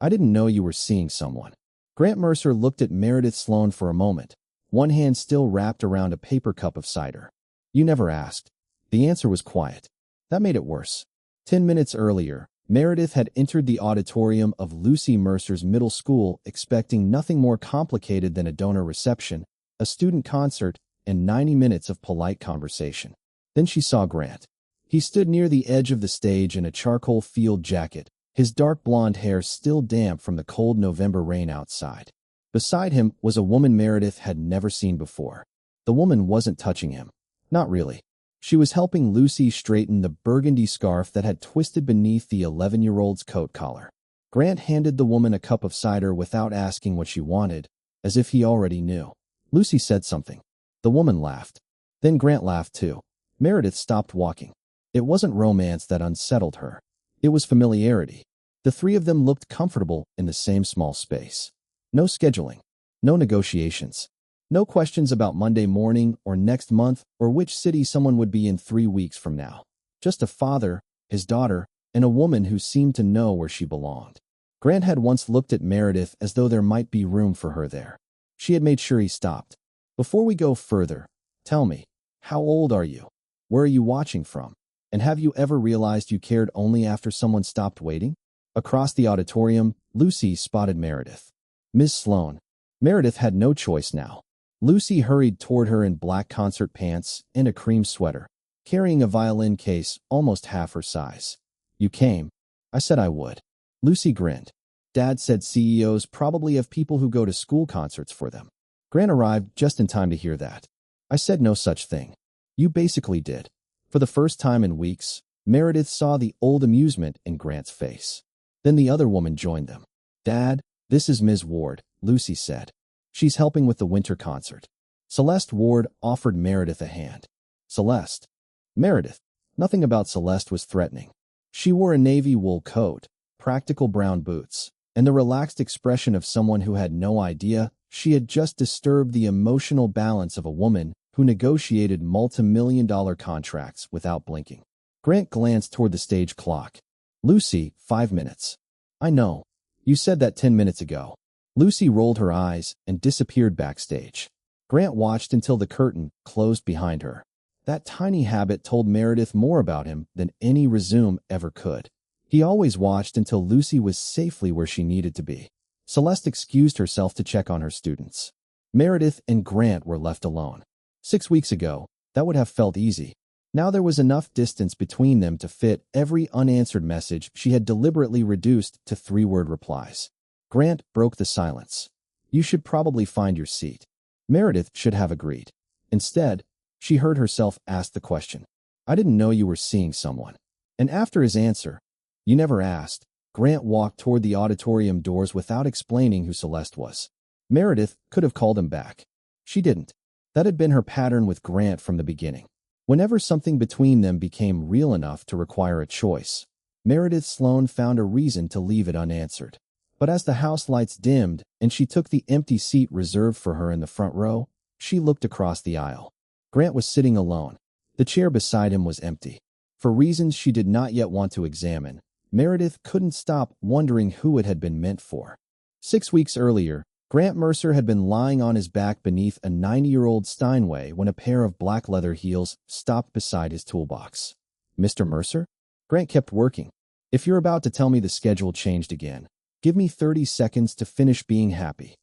I didn't know you were seeing someone. Grant Mercer looked at Meredith Sloan for a moment, one hand still wrapped around a paper cup of cider. You never asked. The answer was quiet. That made it worse. 10 minutes earlier, Meredith had entered the auditorium of Lucy Mercer's middle school expecting nothing more complicated than a donor reception, a student concert, and 90 minutes of polite conversation. Then she saw Grant. He stood near the edge of the stage in a charcoal field jacket, his dark blonde hair still damp from the cold November rain outside. Beside him was a woman Meredith had never seen before. The woman wasn't touching him. Not really. She was helping Lucy straighten the burgundy scarf that had twisted beneath the 11-year-old's coat collar. Grant handed the woman a cup of cider without asking what she wanted, as if he already knew. Lucy said something. The woman laughed. Then Grant laughed too. Meredith stopped walking. It wasn't romance that unsettled her. It was familiarity. The three of them looked comfortable in the same small space. No scheduling. No negotiations. No questions about Monday morning or next month or which city someone would be in 3 weeks from now. Just a father, his daughter, and a woman who seemed to know where she belonged. Grant had once looked at Meredith as though there might be room for her there. She had made sure he stopped. Before we go further, tell me, how old are you? Where are you watching from? And have you ever realized you cared only after someone stopped waiting? Across the auditorium, Lucy spotted Meredith. Ms. Sloan. Meredith had no choice now. Lucy hurried toward her in black concert pants and a cream sweater, carrying a violin case almost half her size. You came. I said I would. Lucy grinned. Dad said CEOs probably have people who go to school concerts for them. Grant arrived just in time to hear that. I said no such thing. You basically did. For the first time in weeks, Meredith saw the old amusement in Grant's face. Then the other woman joined them. Dad, this is Ms. Ward, Lucy said. She's helping with the winter concert. Celeste Ward offered Meredith a hand. Celeste. Meredith. Nothing about Celeste was threatening. She wore a navy wool coat, practical brown boots, and the relaxed expression of someone who had no idea she had just disturbed the emotional balance of a woman who negotiated multi-million-dollar contracts without blinking. Grant glanced toward the stage clock. Lucy, 5 minutes. I know. You said that 10 minutes ago. Lucy rolled her eyes and disappeared backstage. Grant watched until the curtain closed behind her. That tiny habit told Meredith more about him than any resume ever could. He always watched until Lucy was safely where she needed to be. Celeste excused herself to check on her students. Meredith and Grant were left alone. 6 weeks ago, that would have felt easy. Now there was enough distance between them to fit every unanswered message she had deliberately reduced to 3-word replies. Grant broke the silence. You should probably find your seat. Meredith should have agreed. Instead, she heard herself ask the question. I didn't know you were seeing someone. And after his answer, you never asked, Grant walked toward the auditorium doors without explaining who Celeste was. Meredith could have called him back. She didn't. That had been her pattern with Grant from the beginning. Whenever something between them became real enough to require a choice, Meredith Sloan found a reason to leave it unanswered. But as the house lights dimmed and she took the empty seat reserved for her in the front row, she looked across the aisle. Grant was sitting alone. The chair beside him was empty. For reasons she did not yet want to examine, Meredith couldn't stop wondering who it had been meant for. 6 weeks earlier, Grant Mercer had been lying on his back beneath a 90-year-old Steinway when a pair of black leather heels stopped beside his toolbox. Mr. Mercer? Grant kept working. If you're about to tell me the schedule changed again, give me 30 seconds to finish being happy.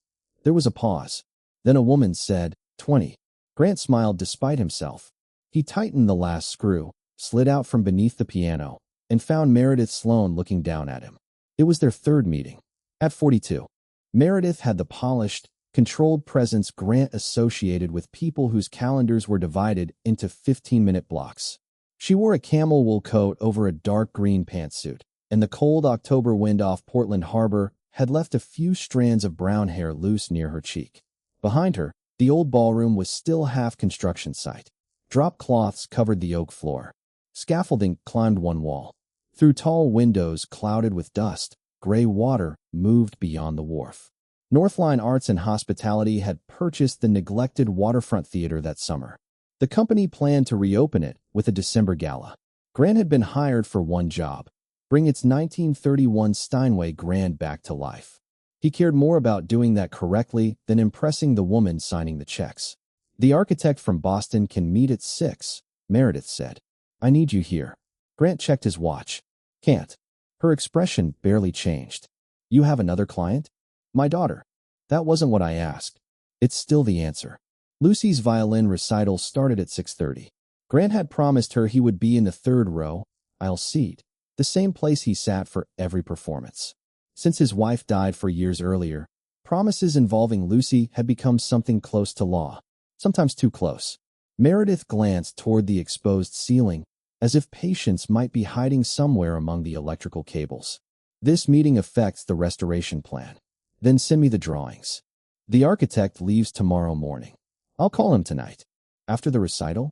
There was a pause. Then a woman said, 20. Grant smiled despite himself. He tightened the last screw, slid out from beneath the piano, and found Meredith Sloan looking down at him. It was their third meeting. At 42. Meredith had the polished, controlled presence Grant associated with people whose calendars were divided into 15-minute blocks. She wore a camel wool coat over a dark green pantsuit, and the cold October wind off Portland Harbor had left a few strands of brown hair loose near her cheek. Behind her, the old ballroom was still half construction site. Drop cloths covered the oak floor. Scaffolding climbed one wall. Through tall windows clouded with dust, gray water moved beyond the wharf. Northline Arts and Hospitality had purchased the neglected waterfront theater that summer. The company planned to reopen it with a December gala. Grant had been hired for one job: bring its 1931 Steinway Grand back to life. He cared more about doing that correctly than impressing the woman signing the checks. The architect from Boston can meet at 6, Meredith said. I need you here. Grant checked his watch. Can't. Her expression barely changed. You have another client? My daughter. That wasn't what I asked. It's still the answer. Lucy's violin recital started at 6:30. Grant had promised her he would be in the third row, aisle seat, the same place he sat for every performance. Since his wife died 4 years earlier, promises involving Lucy had become something close to law, sometimes too close. Meredith glanced toward the exposed ceiling, as if patience might be hiding somewhere among the electrical cables. This meeting affects the restoration plan. Then send me the drawings. The architect leaves tomorrow morning. I'll call him tonight. After the recital?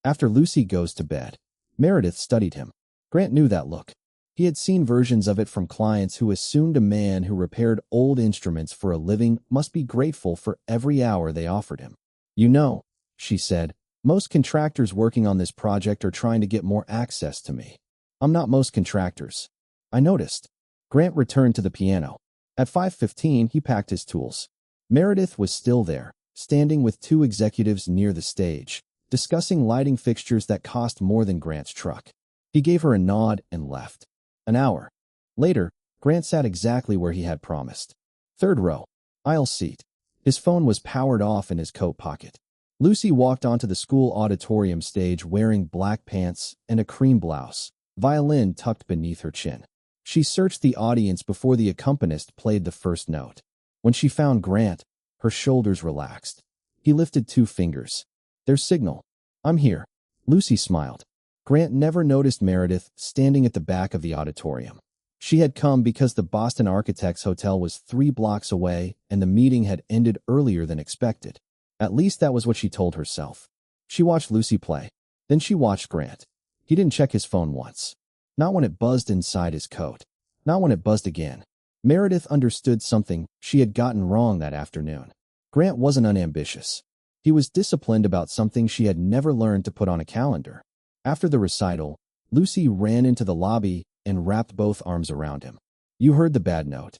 After Lucy goes to bed. Meredith studied him. Grant knew that look. He had seen versions of it from clients who assumed a man who repaired old instruments for a living must be grateful for every hour they offered him. You know, she said, most contractors working on this project are trying to get more access to me. I'm not most contractors. I noticed. Grant returned to the piano. At 5:15, he packed his tools. Meredith was still there, standing with 2 executives near the stage, discussing lighting fixtures that cost more than Grant's truck. He gave her a nod and left. An hour later, Grant sat exactly where he had promised. Third row, aisle seat. His phone was powered off in his coat pocket. Lucy walked onto the school auditorium stage wearing black pants and a cream blouse, violin tucked beneath her chin. She searched the audience before the accompanist played the first note. When she found Grant, her shoulders relaxed. He lifted 2 fingers. Their signal. I'm here. Lucy smiled. Grant never noticed Meredith standing at the back of the auditorium. She had come because the Boston Architects Hotel was 3 blocks away and the meeting had ended earlier than expected. At least that was what she told herself. She watched Lucy play. Then she watched Grant. He didn't check his phone once. Not when it buzzed inside his coat. Not when it buzzed again. Meredith understood something she had gotten wrong that afternoon. Grant wasn't unambitious. He was disciplined about something she had never learned to put on a calendar. After the recital, Lucy ran into the lobby and wrapped both arms around him. You heard the bad note.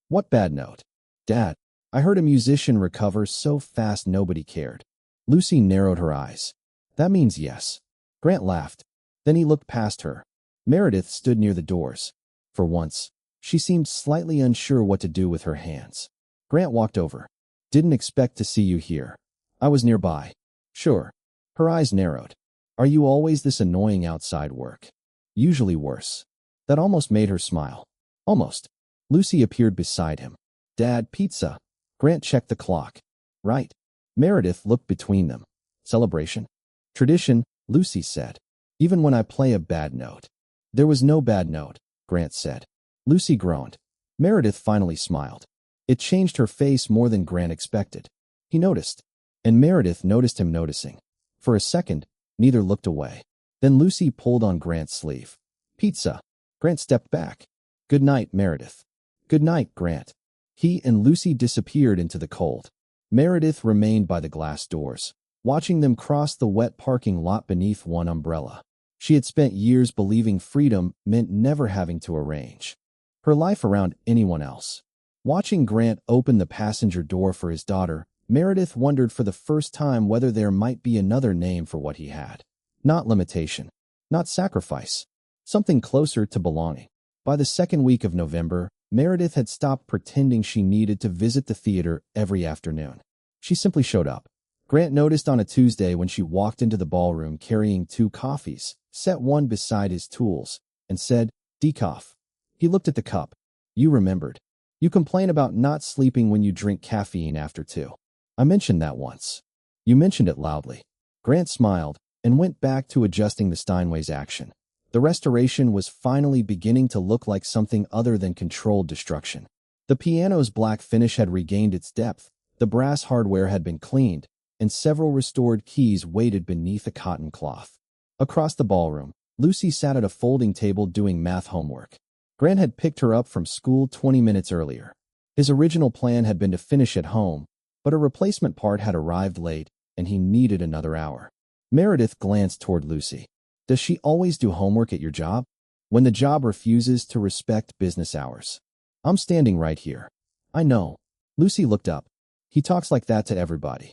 What bad note? Dad, I heard a musician recover so fast nobody cared. Lucy narrowed her eyes. That means yes. Grant laughed. Then he looked past her. Meredith stood near the doors. For once, she seemed slightly unsure what to do with her hands. Grant walked over. Didn't expect to see you here. I was nearby. Sure. Her eyes narrowed. Are you always this annoying outside work? Usually worse. That almost made her smile. Almost. Lucy appeared beside him. Dad, pizza. Grant checked the clock. Right. Meredith looked between them. Celebration? Tradition, Lucy said. Even when I play a bad note. There was no bad note, Grant said. Lucy groaned. Meredith finally smiled. It changed her face more than Grant expected. He noticed. And Meredith noticed him noticing. For a second, neither looked away. Then Lucy pulled on Grant's sleeve. Pizza. Grant stepped back. Good night, Meredith. Good night, Grant. He and Lucy disappeared into the cold. Meredith remained by the glass doors, watching them cross the wet parking lot beneath one umbrella. She had spent years believing freedom meant never having to arrange her life around anyone else. Watching Grant open the passenger door for his daughter, Meredith wondered for the first time whether there might be another name for what he had. Not limitation. Not sacrifice. Something closer to belonging. By the second week of November, Meredith had stopped pretending she needed to visit the theater every afternoon. She simply showed up. Grant noticed on a Tuesday when she walked into the ballroom carrying 2 coffees, set one beside his tools, and said, Decaf. He looked at the cup. You remembered. You complain about not sleeping when you drink caffeine after 2. I mentioned that once. You mentioned it loudly. Grant smiled and went back to adjusting the Steinway's action. The restoration was finally beginning to look like something other than controlled destruction. The piano's black finish had regained its depth, the brass hardware had been cleaned, and several restored keys waited beneath a cotton cloth. Across the ballroom, Lucy sat at a folding table doing math homework. Grant had picked her up from school 20 minutes earlier. His original plan had been to finish at home, but a replacement part had arrived late, and he needed another hour. Meredith glanced toward Lucy. Does she always do homework at your job? when the job refuses to respect business hours. I'm standing right here. I know. Lucy looked up. He talks like that to everybody.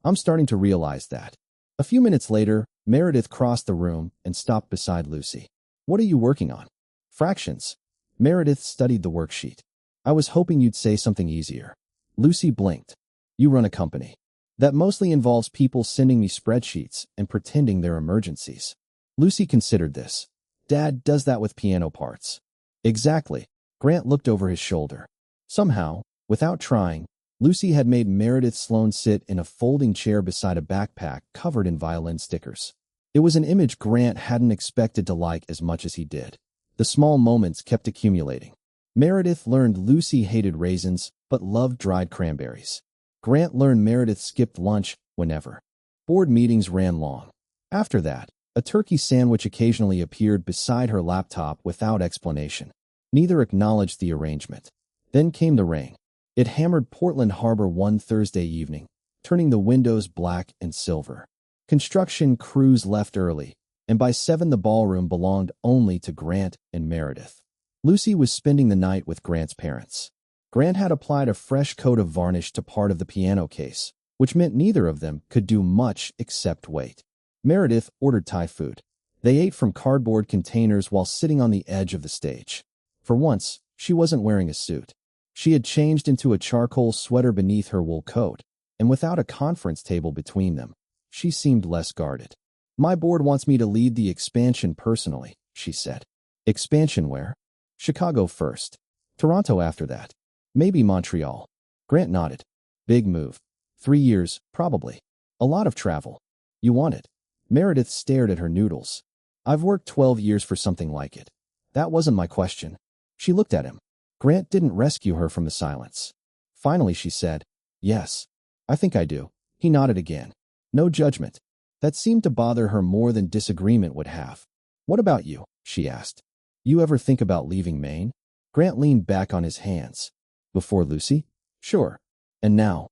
I'm starting to realize that. A few minutes later, Meredith crossed the room and stopped beside Lucy. What are you working on? Fractions. Meredith studied the worksheet. I was hoping you'd say something easier. Lucy blinked. You run a company. That mostly involves people sending me spreadsheets and pretending they're emergencies. Lucy considered this. Dad does that with piano parts. Exactly. Grant looked over his shoulder. Somehow, without trying, Lucy had made Meredith Sloan sit in a folding chair beside a backpack covered in violin stickers. It was an image Grant hadn't expected to like as much as he did. The small moments kept accumulating. Meredith learned Lucy hated raisins but loved dried cranberries. Grant learned Meredith skipped lunch whenever. Board meetings ran long. After that, a turkey sandwich occasionally appeared beside her laptop without explanation. Neither acknowledged the arrangement. Then came the rain. It hammered Portland Harbor one Thursday evening, turning the windows black and silver. Construction crews left early, and by 7 the ballroom belonged only to Grant and Meredith. Lucy was spending the night with Grant's parents. Grant had applied a fresh coat of varnish to part of the piano case, which meant neither of them could do much except wait. Meredith ordered Thai food. They ate from cardboard containers while sitting on the edge of the stage. For once, she wasn't wearing a suit. She had changed into a charcoal sweater beneath her wool coat, and without a conference table between them, she seemed less guarded. My board wants me to lead the expansion personally, she said. Expansion where? Chicago first. Toronto after that. Maybe Montreal. Grant nodded. Big move. 3 years, probably. A lot of travel. You want it? Meredith stared at her noodles. I've worked 12 years for something like it. That wasn't my question. She looked at him. Grant didn't rescue her from the silence. Finally she said, yes, I think I do. He nodded again. No judgment. That seemed to bother her more than disagreement would have. What about you? She asked. You ever think about leaving Maine? Grant leaned back on his hands. Before Lucy? Sure. And now?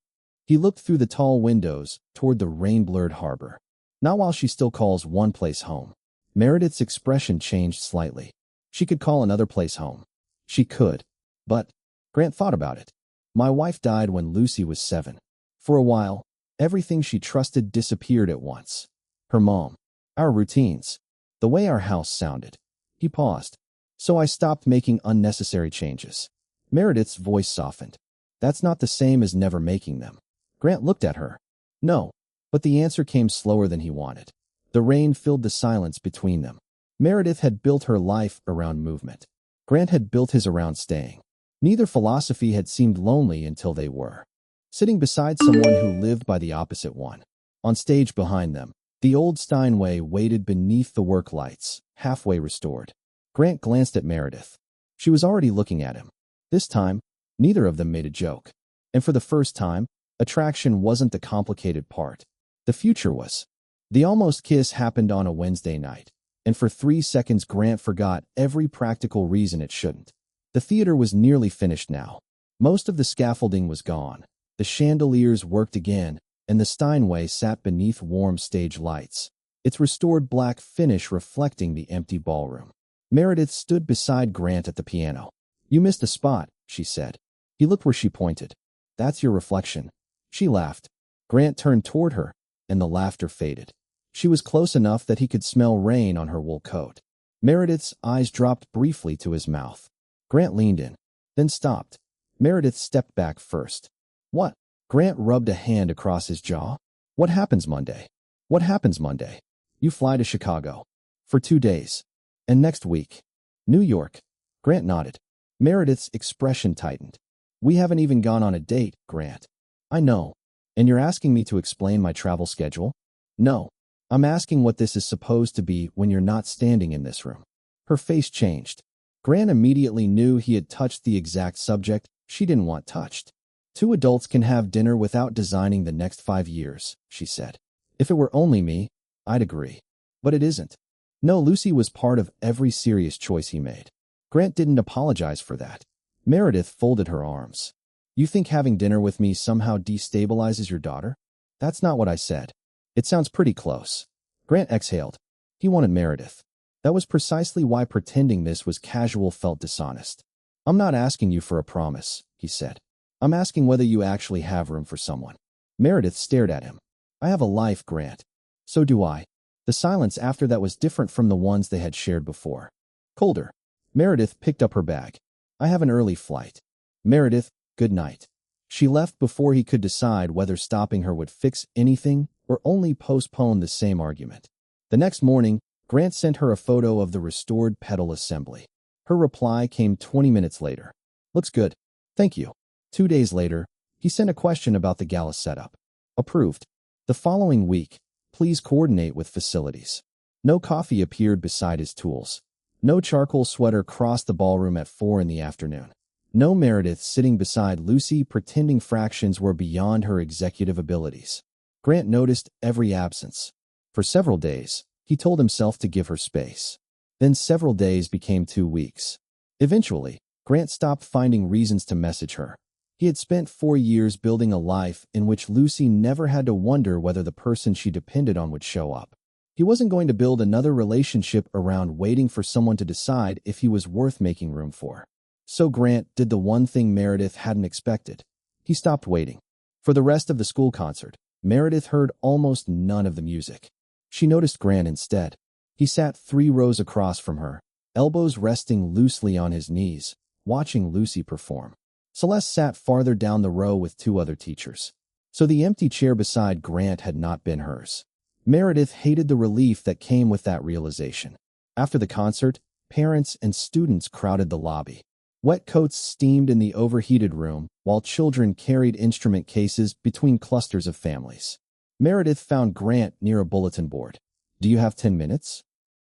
He looked through the tall windows toward the rain-blurred harbor. Not while she still calls one place home. Meredith's expression changed slightly. She could call another place home. She could. But, Grant thought about it. My wife died when Lucy was 7. For a while, everything she trusted disappeared at once. Her mom. Our routines. The way our house sounded. He paused. So I stopped making unnecessary changes. Meredith's voice softened. That's not the same as never making them. Grant looked at her. No. But the answer came slower than he wanted. The rain filled the silence between them. Meredith had built her life around movement. Grant had built his around staying. Neither philosophy had seemed lonely until they were. Sitting beside someone who lived by the opposite one. On stage behind them, the old Steinway waited beneath the work lights, halfway restored. Grant glanced at Meredith. She was already looking at him. This time, neither of them made a joke. And for the first time, attraction wasn't the complicated part. The future was. The almost kiss happened on a Wednesday night, and for 3 seconds Grant forgot every practical reason it shouldn't. The theater was nearly finished now. Most of the scaffolding was gone. The chandeliers worked again, and the Steinway sat beneath warm stage lights, its restored black finish reflecting the empty ballroom. Meredith stood beside Grant at the piano. You missed a spot, she said. He looked where she pointed. That's your reflection. She laughed. Grant turned toward her, and the laughter faded. She was close enough that he could smell rain on her wool coat. Meredith's eyes dropped briefly to his mouth. Grant leaned in, then stopped. Meredith stepped back first. What? Grant rubbed a hand across his jaw. What happens Monday? What happens Monday? You fly to Chicago. For 2 days. And next week. New York. Grant nodded. Meredith's expression tightened. We haven't even gone on a date, Grant. I know. And you're asking me to explain my travel schedule? No. I'm asking what this is supposed to be when you're not standing in this room. Her face changed. Grant immediately knew he had touched the exact subject she didn't want touched. 2 adults can have dinner without designing the next 5 years, she said. If it were only me, I'd agree. But it isn't. No, Lucy was part of every serious choice he made. Grant didn't apologize for that. Meredith folded her arms. You think having dinner with me somehow destabilizes your daughter? That's not what I said. It sounds pretty close. Grant exhaled. He wanted Meredith. That was precisely why pretending this was casual felt dishonest. I'm not asking you for a promise, he said. I'm asking whether you actually have room for someone. Meredith stared at him. I have a life, Grant. So do I. The silence after that was different from the ones they had shared before. Colder. Meredith picked up her bag. I have an early flight. Meredith, good night. She left before he could decide whether stopping her would fix anything or only postpone the same argument. The next morning, Grant sent her a photo of the restored pedal assembly. Her reply came 20 minutes later. Looks good. Thank you. 2 days later, he sent a question about the gala setup. Approved. The following week, please coordinate with facilities. No coffee appeared beside his tools. No charcoal sweater crossed the ballroom at 4 in the afternoon. No Meredith sitting beside Lucy pretending fractions were beyond her executive abilities. Grant noticed every absence. For several days, he told himself to give her space. Then several days became 2 weeks. Eventually, Grant stopped finding reasons to message her. He had spent 4 years building a life in which Lucy never had to wonder whether the person she depended on would show up. He wasn't going to build another relationship around waiting for someone to decide if he was worth making room for. So Grant did the one thing Meredith hadn't expected. He stopped waiting. For the rest of the school concert, Meredith heard almost none of the music. She noticed Grant instead. He sat 3 rows across from her, elbows resting loosely on his knees, watching Lucy perform. Celeste sat farther down the row with 2 other teachers. So the empty chair beside Grant had not been hers. Meredith hated the relief that came with that realization. After the concert, parents and students crowded the lobby. Wet coats steamed in the overheated room, while children carried instrument cases between clusters of families. Meredith found Grant near a bulletin board. Do you have 10 minutes?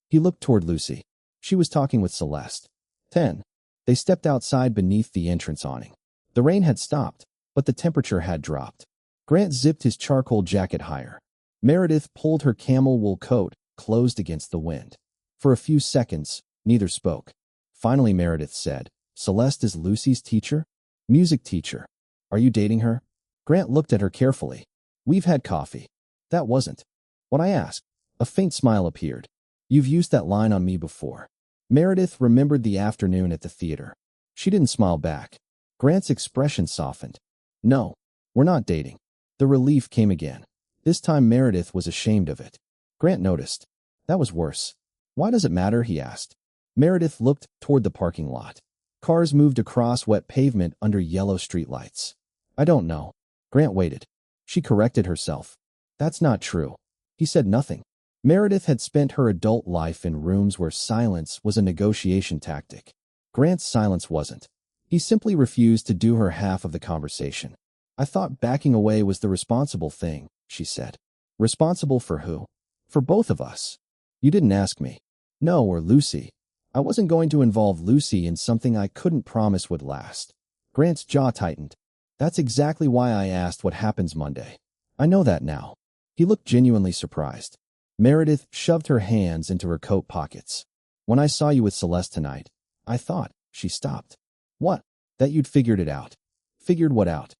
He looked toward Lucy. She was talking with Celeste. 10. They stepped outside beneath the entrance awning. The rain had stopped, but the temperature had dropped. Grant zipped his charcoal jacket higher. Meredith pulled her camel wool coat, closed against the wind. For a few seconds, neither spoke. Finally, Meredith said, Celeste is Lucy's teacher? Music teacher. Are you dating her? Grant looked at her carefully. We've had coffee. That wasn't what I asked. A faint smile appeared. You've used that line on me before. Meredith remembered the afternoon at the theater. She didn't smile back. Grant's expression softened. No, we're not dating. The relief came again. This time Meredith was ashamed of it. Grant noticed. That was worse. Why does it matter? He asked. Meredith looked toward the parking lot. Cars moved across wet pavement under yellow streetlights. I don't know. Grant waited. She corrected herself. That's not true. He said nothing. Meredith had spent her adult life in rooms where silence was a negotiation tactic. Grant's silence wasn't. He simply refused to do her half of the conversation. I thought backing away was the responsible thing, she said. Responsible for who? For both of us. You didn't ask me. No, or Lucy. I wasn't going to involve Lucy in something I couldn't promise would last. Grant's jaw tightened. That's exactly why I asked what happens Monday. I know that now. He looked genuinely surprised. Meredith shoved her hands into her coat pockets. When I saw you with Celeste tonight, I thought, she stopped. What? That you'd figured it out. Figured what out?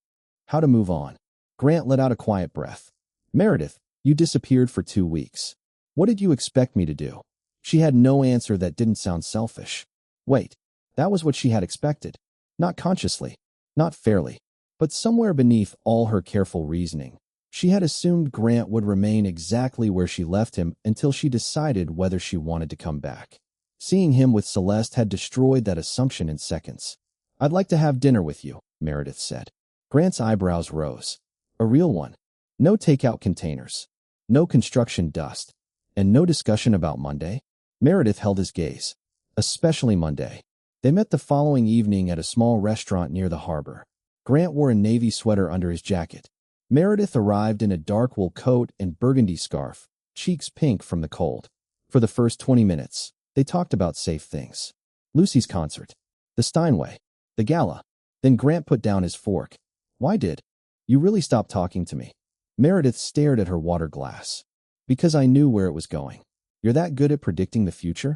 How to move on. Grant let out a quiet breath. Meredith, you disappeared for 2 weeks. What did you expect me to do? She had no answer that didn't sound selfish. Wait, that was what she had expected. Not consciously, not fairly, but somewhere beneath all her careful reasoning. She had assumed Grant would remain exactly where she left him until she decided whether she wanted to come back. Seeing him with Celeste had destroyed that assumption in seconds. I'd like to have dinner with you, Meredith said. Grant's eyebrows rose. A real one. No takeout containers. No construction dust. And no discussion about Monday. Meredith held his gaze. Especially Monday. They met the following evening at a small restaurant near the harbor. Grant wore a navy sweater under his jacket. Meredith arrived in a dark wool coat and burgundy scarf, cheeks pink from the cold. For the first 20 minutes, they talked about safe things. Lucy's concert. The Steinway. The gala. Then Grant put down his fork. Why did you really stop talking to me? Meredith stared at her water glass. Because I knew where it was going. You're that good at predicting the future?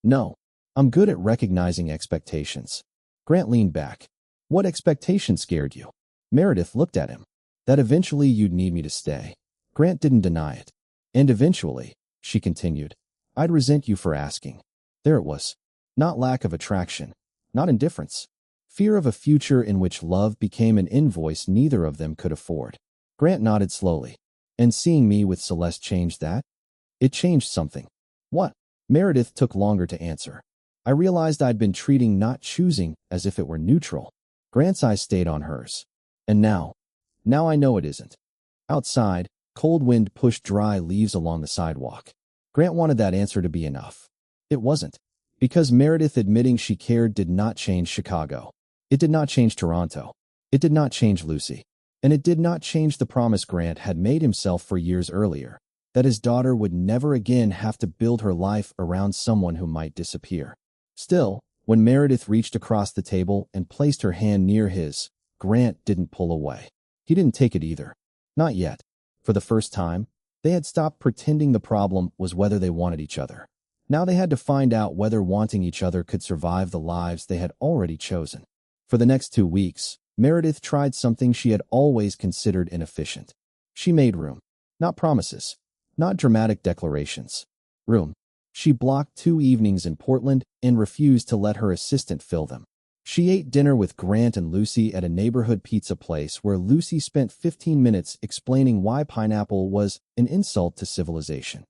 No. I'm good at recognizing expectations. Grant leaned back. What expectation scared you? Meredith looked at him. That eventually you'd need me to stay. Grant didn't deny it. And eventually, she continued, I'd resent you for asking. There it was. Not lack of attraction. Not indifference. Fear of a future in which love became an invoice neither of them could afford. Grant nodded slowly. And seeing me with Celeste changed that? It changed something. What? Meredith took longer to answer. I realized I'd been treating not choosing as if it were neutral. Grant's eyes stayed on hers. And now I know it isn't. Outside, cold wind pushed dry leaves along the sidewalk. Grant wanted that answer to be enough. It wasn't. Because Meredith admitting she cared did not change Chicago. It did not change Toronto. It did not change Lucy. And it did not change the promise Grant had made himself for years earlier, that his daughter would never again have to build her life around someone who might disappear. Still, when Meredith reached across the table and placed her hand near his, Grant didn't pull away. He didn't take it either. Not yet. For the first time, they had stopped pretending the problem was whether they wanted each other. Now they had to find out whether wanting each other could survive the lives they had already chosen. For the next 2 weeks, Meredith tried something she had always considered inefficient. She made room. Not promises. Not dramatic declarations. Room. She blocked 2 evenings in Portland and refused to let her assistant fill them. She ate dinner with Grant and Lucy at a neighborhood pizza place where Lucy spent 15 minutes explaining why pineapple was an insult to civilization.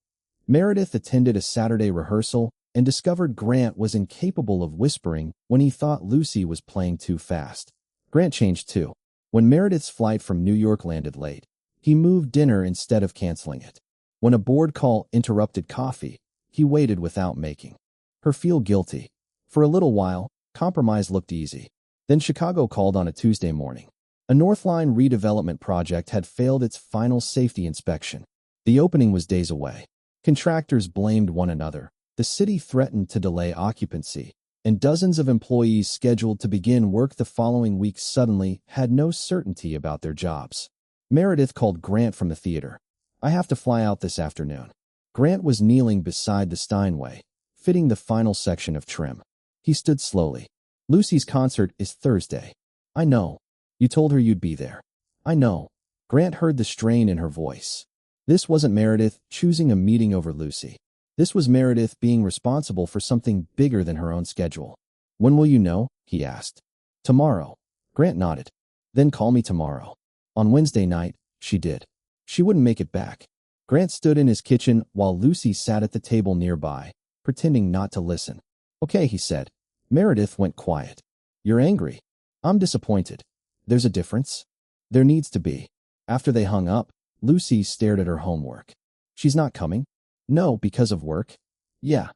Meredith attended a Saturday rehearsal and discovered Grant was incapable of whispering when he thought Lucy was playing too fast. Grant changed too. When Meredith's flight from New York landed late, he moved dinner instead of canceling it. When a board call interrupted coffee, he waited without making her feel guilty. For a little while, compromise looked easy. Then Chicago called on a Tuesday morning. A North Line redevelopment project had failed its final safety inspection. The opening was days away. Contractors blamed one another. The city threatened to delay occupancy, and dozens of employees scheduled to begin work the following week suddenly had no certainty about their jobs. Meredith called Grant from the theater. I have to fly out this afternoon. Grant was kneeling beside the Steinway, fitting the final section of trim. He stood slowly. Lucy's concert is Thursday. I know. You told her you'd be there. I know. Grant heard the strain in her voice. This wasn't Meredith choosing a meeting over Lucy. This was Meredith being responsible for something bigger than her own schedule. When will you know? He asked. Tomorrow. Grant nodded. Then call me tomorrow. On Wednesday night, she did. She wouldn't make it back. Grant stood in his kitchen while Lucy sat at the table nearby, pretending not to listen. Okay, he said. Meredith went quiet. You're angry. I'm disappointed. There's a difference. There needs to be. After they hung up, Lucy stared at her homework. She's not coming? No, because of work? Yeah.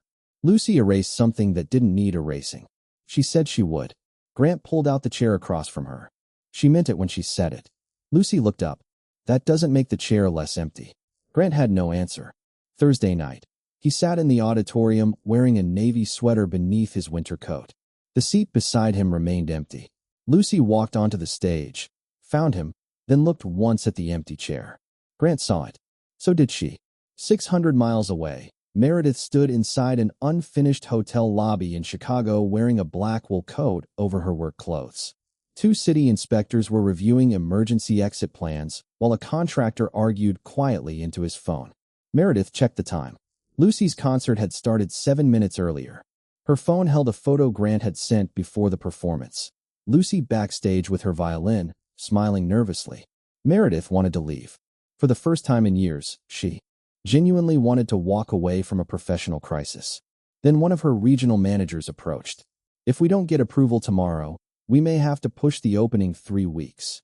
Lucy erased something that didn't need erasing. She said she would. Grant pulled out the chair across from her. She meant it when she said it. Lucy looked up. That doesn't make the chair less empty. Grant had no answer. Thursday night. He sat in the auditorium wearing a navy sweater beneath his winter coat. The seat beside him remained empty. Lucy walked onto the stage, found him, then looked once at the empty chair. Grant saw it. So did she. 600 miles away, Meredith stood inside an unfinished hotel lobby in Chicago wearing a black wool coat over her work clothes. 2 city inspectors were reviewing emergency exit plans while a contractor argued quietly into his phone. Meredith checked the time. Lucy's concert had started 7 minutes earlier. Her phone held a photo Grant had sent before the performance. Lucy backstage with her violin, smiling nervously. Meredith wanted to leave. For the first time in years, she genuinely wanted to walk away from a professional crisis. Then one of her regional managers approached. If we don't get approval tomorrow, we may have to push the opening 3 weeks.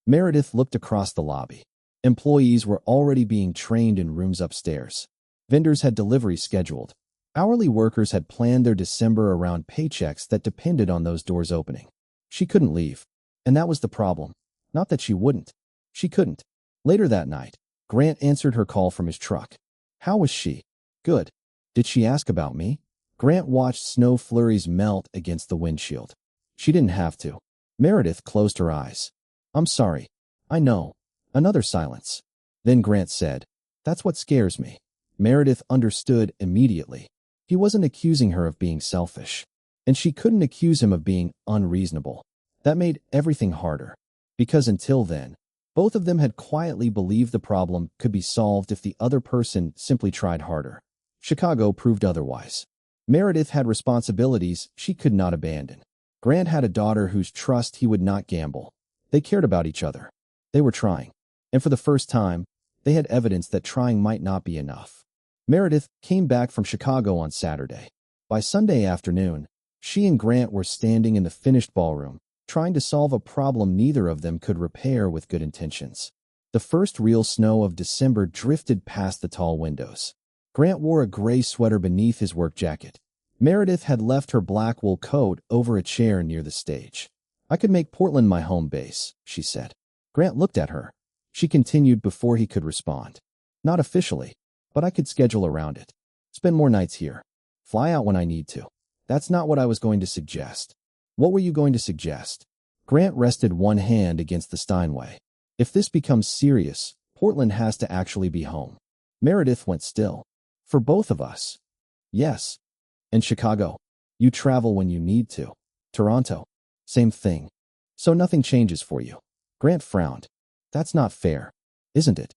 Meredith looked across the lobby. Employees were already being trained in rooms upstairs. Vendors had deliveries scheduled. Hourly workers had planned their December around paychecks that depended on those doors opening. She couldn't leave. And that was the problem. Not that she wouldn't. She couldn't. Later that night, Grant answered her call from his truck. How was she? Good. Did she ask about me? Grant watched snow flurries melt against the windshield. She didn't have to. Meredith closed her eyes. I'm sorry. I know. Another silence. Then Grant said, That's what scares me. Meredith understood immediately. He wasn't accusing her of being selfish. And she couldn't accuse him of being unreasonable. That made everything harder. Because until then, both of them had quietly believed the problem could be solved if the other person simply tried harder. Chicago proved otherwise. Meredith had responsibilities she could not abandon. Grant had a daughter whose trust he would not gamble. They cared about each other. They were trying. And for the first time, they had evidence that trying might not be enough. Meredith came back from Chicago on Saturday. By Sunday afternoon, she and Grant were standing in the finished ballroom, trying to solve a problem neither of them could repair with good intentions. The first real snow of December drifted past the tall windows. Grant wore a gray sweater beneath his work jacket. Meredith had left her black wool coat over a chair near the stage. "I could make Portland my home base," she said. Grant looked at her. She continued before he could respond. "Not officially, but I could schedule around it. Spend more nights here. Fly out when I need to." "That's not what I was going to suggest." "What were you going to suggest?" Grant rested one hand against the Steinway. "If this becomes serious, Portland has to actually be home." Meredith went still. "For both of us." "Yes." "And Chicago?" "You travel when you need to." "Toronto?" "Same thing." "So nothing changes for you." Grant frowned. "That's not fair, isn't it?"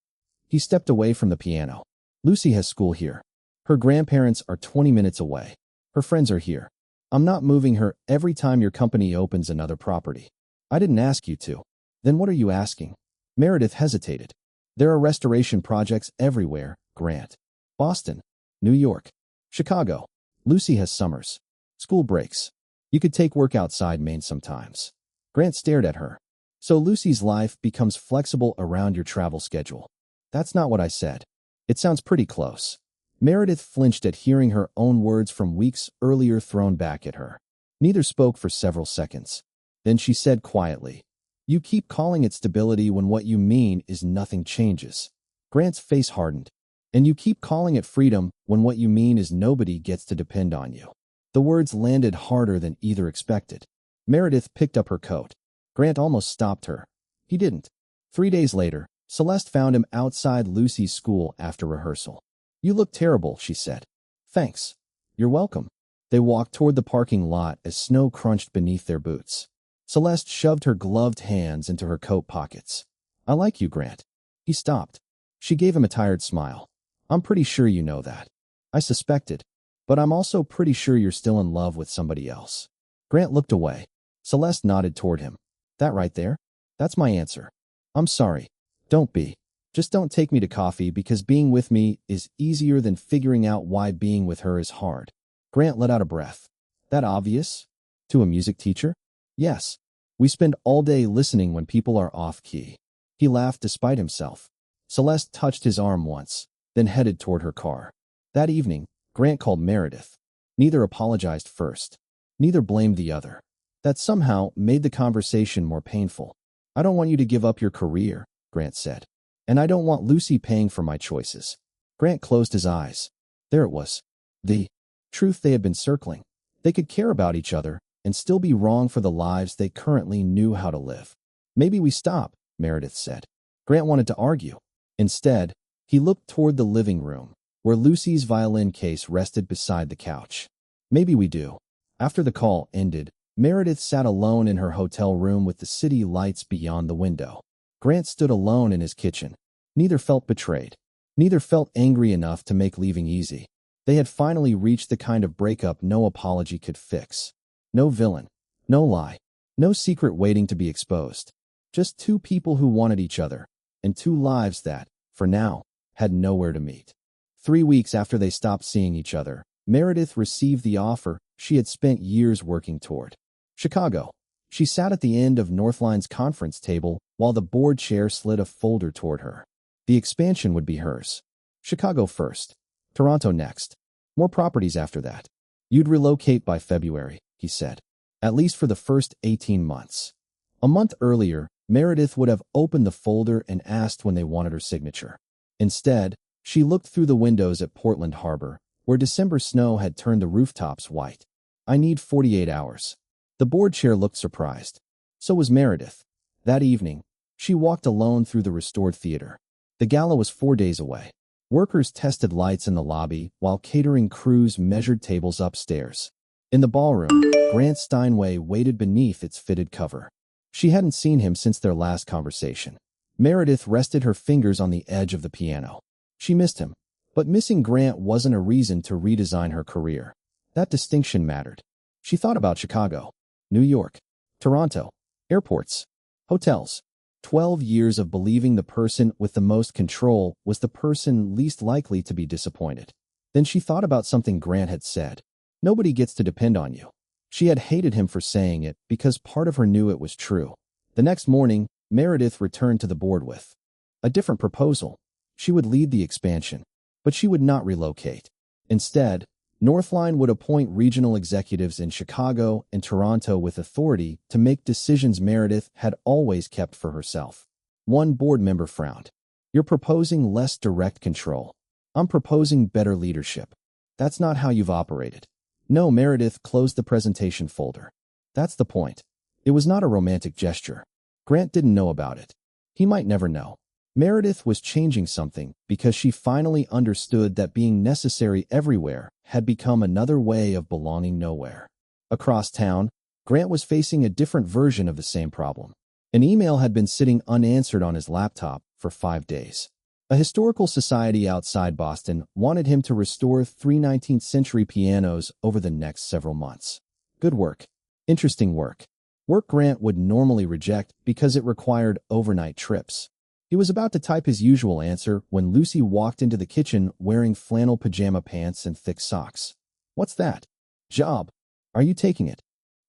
He stepped away from the piano. "Lucy has school here. Her grandparents are 20 minutes away. Her friends are here. I'm not moving her every time your company opens another property." "I didn't ask you to." "Then what are you asking?" Meredith hesitated. "There are restoration projects everywhere, Grant. Boston, New York, Chicago. Lucy has summers. School breaks. You could take work outside Maine sometimes." Grant stared at her. "So Lucy's life becomes flexible around your travel schedule." "That's not what I said." "It sounds pretty close." Meredith flinched at hearing her own words from weeks earlier thrown back at her. Neither spoke for several seconds. Then she said quietly, "You keep calling it stability when what you mean is nothing changes." Grant's face hardened. "And you keep calling it freedom when what you mean is nobody gets to depend on you." The words landed harder than either expected. Meredith picked up her coat. Grant almost stopped her. He didn't. 3 days later, Celeste found him outside Lucy's school after rehearsal. "You look terrible," she said. "Thanks." "You're welcome." They walked toward the parking lot as snow crunched beneath their boots. Celeste shoved her gloved hands into her coat pockets. "I like you, Grant." He stopped. She gave him a tired smile. "I'm pretty sure you know that." "I suspected. But I'm also pretty sure you're still in love with somebody else." Grant looked away. Celeste nodded toward him. "That right there? That's my answer." "I'm sorry. Don't be. Just don't take me to coffee because being with me is easier than figuring out why being with her is hard." Grant let out a breath. "That obvious? To a music teacher?" "Yes. We spend all day listening when people are off-key." He laughed despite himself. Celeste touched his arm once, then headed toward her car. That evening, Grant called Meredith. Neither apologized first. Neither blamed the other. That somehow made the conversation more painful. "I don't want you to give up your career," Grant said. "And I don't want Lucy paying for my choices." Grant closed his eyes. There it was. The truth they had been circling. They could care about each other and still be wrong for the lives they currently knew how to live. "Maybe we stop," Meredith said. Grant wanted to argue. Instead, he looked toward the living room, where Lucy's violin case rested beside the couch. "Maybe we do." After the call ended, Meredith sat alone in her hotel room with the city lights beyond the window. Grant stood alone in his kitchen. Neither felt betrayed. Neither felt angry enough to make leaving easy. They had finally reached the kind of breakup no apology could fix. No villain. No lie. No secret waiting to be exposed. Just two people who wanted each other, and two lives that, for now, had nowhere to meet. 3 weeks after they stopped seeing each other, Meredith received the offer she had spent years working toward. Chicago. She sat at the end of Northline's conference table while the board chair slid a folder toward her. The expansion would be hers. Chicago first. Toronto next. More properties after that. "You'd relocate by February," he said. "At least for the first 18 months. A month earlier, Meredith would have opened the folder and asked when they wanted her signature. Instead, she looked through the windows at Portland Harbor, where December snow had turned the rooftops white. "I need 48 hours. The board chair looked surprised. So was Meredith. That evening, she walked alone through the restored theater. The gala was 4 days away. Workers tested lights in the lobby while catering crews measured tables upstairs. In the ballroom, Grant Steinway waited beneath its fitted cover. She hadn't seen him since their last conversation. Meredith rested her fingers on the edge of the piano. She missed him. But missing Grant wasn't a reason to redesign her career. That distinction mattered. She thought about Chicago, New York, Toronto, airports, hotels. 12 years of believing the person with the most control was the person least likely to be disappointed. Then she thought about something Grant had said. Nobody gets to depend on you. She had hated him for saying it because part of her knew it was true. The next morning, Meredith returned to the board with a different proposal. She would lead the expansion, but she would not relocate. Instead, Northline would appoint regional executives in Chicago and Toronto with authority to make decisions Meredith had always kept for herself. One board member frowned. "You're proposing less direct control. I'm proposing better leadership. That's not how you've operated." No, Meredith closed the presentation folder. That's the point. It was not a romantic gesture. Grant didn't know about it. He might never know. Meredith was changing something because she finally understood that being necessary everywhere had become another way of belonging nowhere. Across town, Grant was facing a different version of the same problem. An email had been sitting unanswered on his laptop for 5 days. A historical society outside Boston wanted him to restore 3 19th-century pianos over the next several months. Good work. Interesting work. Work Grant would normally reject because it required overnight trips. He was about to type his usual answer when Lucy walked into the kitchen wearing flannel pajama pants and thick socks. "What's that?" "Job. Are you taking it?"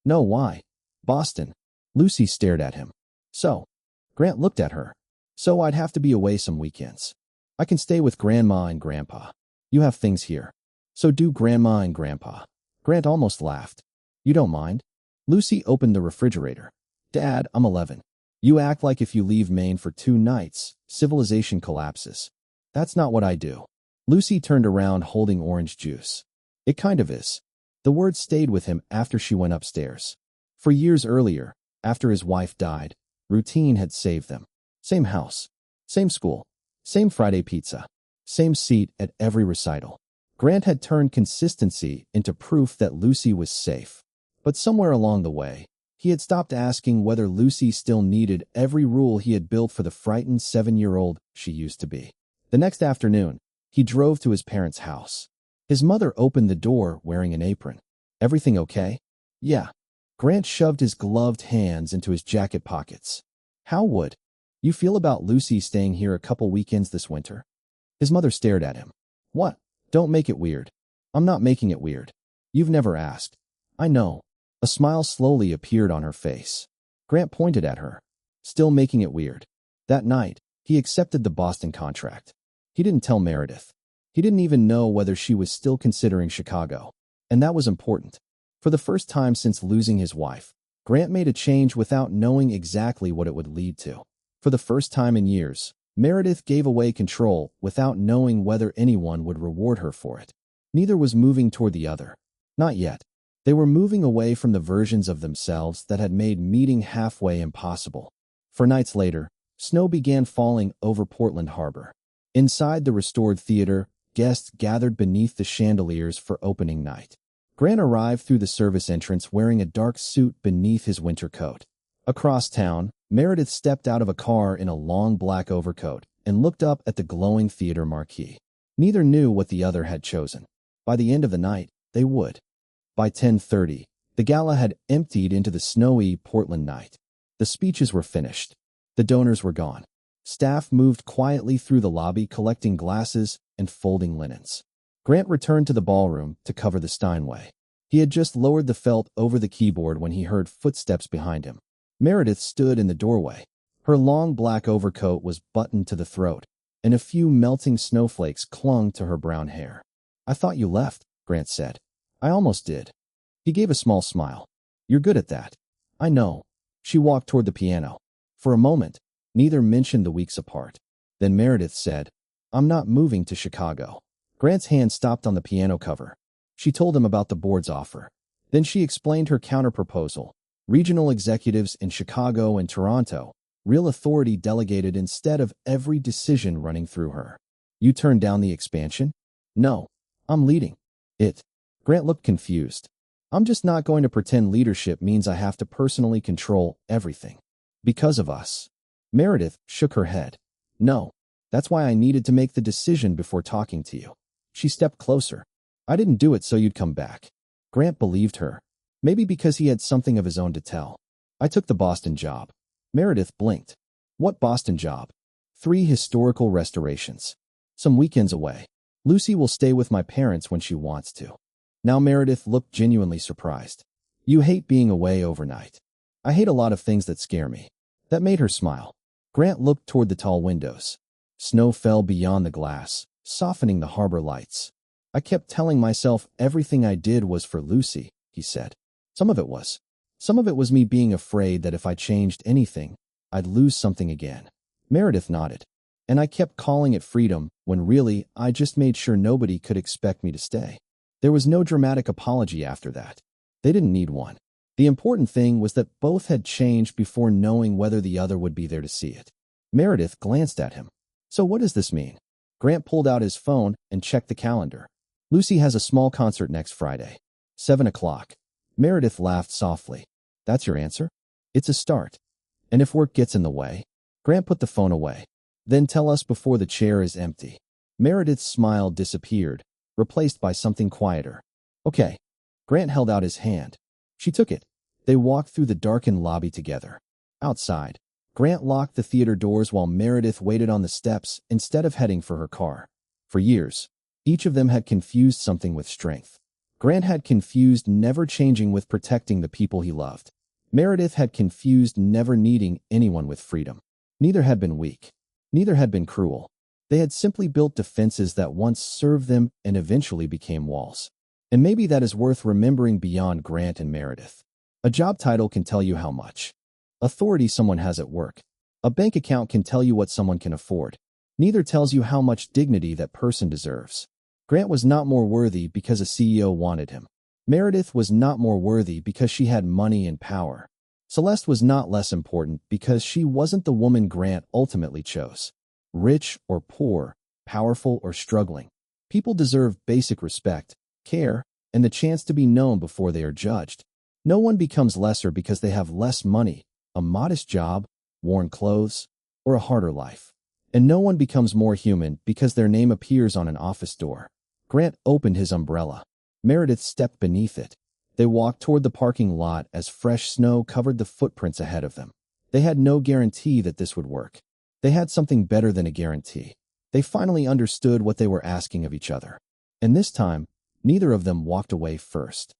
"No, why?" "Boston." Lucy stared at him. "So?" Grant looked at her. "So I'd have to be away some weekends. I can stay with Grandma and Grandpa. You have things here. So do Grandma and Grandpa." Grant almost laughed. "You don't mind?" Lucy opened the refrigerator. "Dad, I'm 11. You act like if you leave Maine for 2 nights, civilization collapses. That's not what I do." Lucy turned around holding orange juice. "It kind of is." The words stayed with him after she went upstairs. For years earlier, after his wife died, routine had saved them. Same house, same school, same Friday pizza, same seat at every recital. Grant had turned consistency into proof that Lucy was safe. But somewhere along the way, he had stopped asking whether Lucy still needed every rule he had built for the frightened 7-year-old she used to be. The next afternoon, he drove to his parents' house. His mother opened the door wearing an apron. "Everything okay?" "Yeah." Grant shoved his gloved hands into his jacket pockets. "How would you feel about Lucy staying here a couple weekends this winter?" His mother stared at him. "What? Don't make it weird." "I'm not making it weird. You've never asked." "I know." A smile slowly appeared on her face. Grant pointed at her. "Still making it weird." That night, he accepted the Boston contract. He didn't tell Meredith. He didn't even know whether she was still considering Chicago. And that was important. For the first time since losing his wife, Grant made a change without knowing exactly what it would lead to. For the first time in years, Meredith gave away control without knowing whether anyone would reward her for it. Neither was moving toward the other. Not yet. They were moving away from the versions of themselves that had made meeting halfway impossible. For nights later, snow began falling over Portland Harbor. Inside the restored theater, guests gathered beneath the chandeliers for opening night. Grant arrived through the service entrance wearing a dark suit beneath his winter coat. Across town, Meredith stepped out of a car in a long black overcoat and looked up at the glowing theater marquee. Neither knew what the other had chosen. By the end of the night, they would. By 10:30, the gala had emptied into the snowy Portland night. The speeches were finished. The donors were gone. Staff moved quietly through the lobby collecting glasses and folding linens. Grant returned to the ballroom to cover the Steinway. He had just lowered the felt over the keyboard when he heard footsteps behind him. Meredith stood in the doorway. Her long black overcoat was buttoned to the throat, and a few melting snowflakes clung to her brown hair. "I thought you left," Grant said. "I almost did." He gave a small smile. "You're good at that." "I know." She walked toward the piano. For a moment, neither mentioned the weeks apart. Then Meredith said, "I'm not moving to Chicago." Grant's hand stopped on the piano cover. She told him about the board's offer. Then she explained her counterproposal. Regional executives in Chicago and Toronto, real authority delegated instead of every decision running through her. "You turned down the expansion?" "No. I'm leading it." Grant looked confused. "I'm just not going to pretend leadership means I have to personally control everything. Because of us." Meredith shook her head. "No. That's why I needed to make the decision before talking to you. She stepped closer. I didn't do it so you'd come back. Grant believed her. Maybe because he had something of his own to tell. I took the Boston job. Meredith blinked. What Boston job? 3 historical restorations. Some weekends away. Lucy will stay with my parents when she wants to. Now Meredith looked genuinely surprised. You hate being away overnight. I hate a lot of things that scare me. That made her smile. Grant looked toward the tall windows. Snow fell beyond the glass, softening the harbor lights. I kept telling myself everything I did was for Lucy, he said. Some of it was. Some of it was me being afraid that if I changed anything, I'd lose something again. Meredith nodded. And I kept calling it freedom when really I just made sure nobody could expect me to stay. There was no dramatic apology after that. They didn't need one. The important thing was that both had changed before knowing whether the other would be there to see it. Meredith glanced at him. So what does this mean? Grant pulled out his phone and checked the calendar. Lucy has a small concert next Friday. 7 o'clock. Meredith laughed softly. That's your answer? It's a start. And if work gets in the way? Grant put the phone away. Then tell us before the chair is empty. Meredith's smile disappeared, replaced by something quieter. Okay. Grant held out his hand. She took it. They walked through the darkened lobby together. Outside, Grant locked the theater doors while Meredith waited on the steps instead of heading for her car. For years, each of them had confused something with strength. Grant had confused never changing with protecting the people he loved. Meredith had confused never needing anyone with freedom. Neither had been weak. Neither had been cruel. They had simply built defenses that once served them and eventually became walls. And maybe that is worth remembering beyond Grant and Meredith. A job title can tell you how much authority someone has at work. A bank account can tell you what someone can afford. Neither tells you how much dignity that person deserves. Grant was not more worthy because a CEO wanted him. Meredith was not more worthy because she had money and power. Celeste was not less important because she wasn't the woman Grant ultimately chose. Rich or poor, powerful or struggling, people deserve basic respect, care, and the chance to be known before they are judged. No one becomes lesser because they have less money, a modest job, worn clothes, or a harder life. And no one becomes more human because their name appears on an office door. Grant opened his umbrella. Meredith stepped beneath it. They walked toward the parking lot as fresh snow covered the footprints ahead of them. They had no guarantee that this would work. They had something better than a guarantee. They finally understood what they were asking of each other. And this time, neither of them walked away first.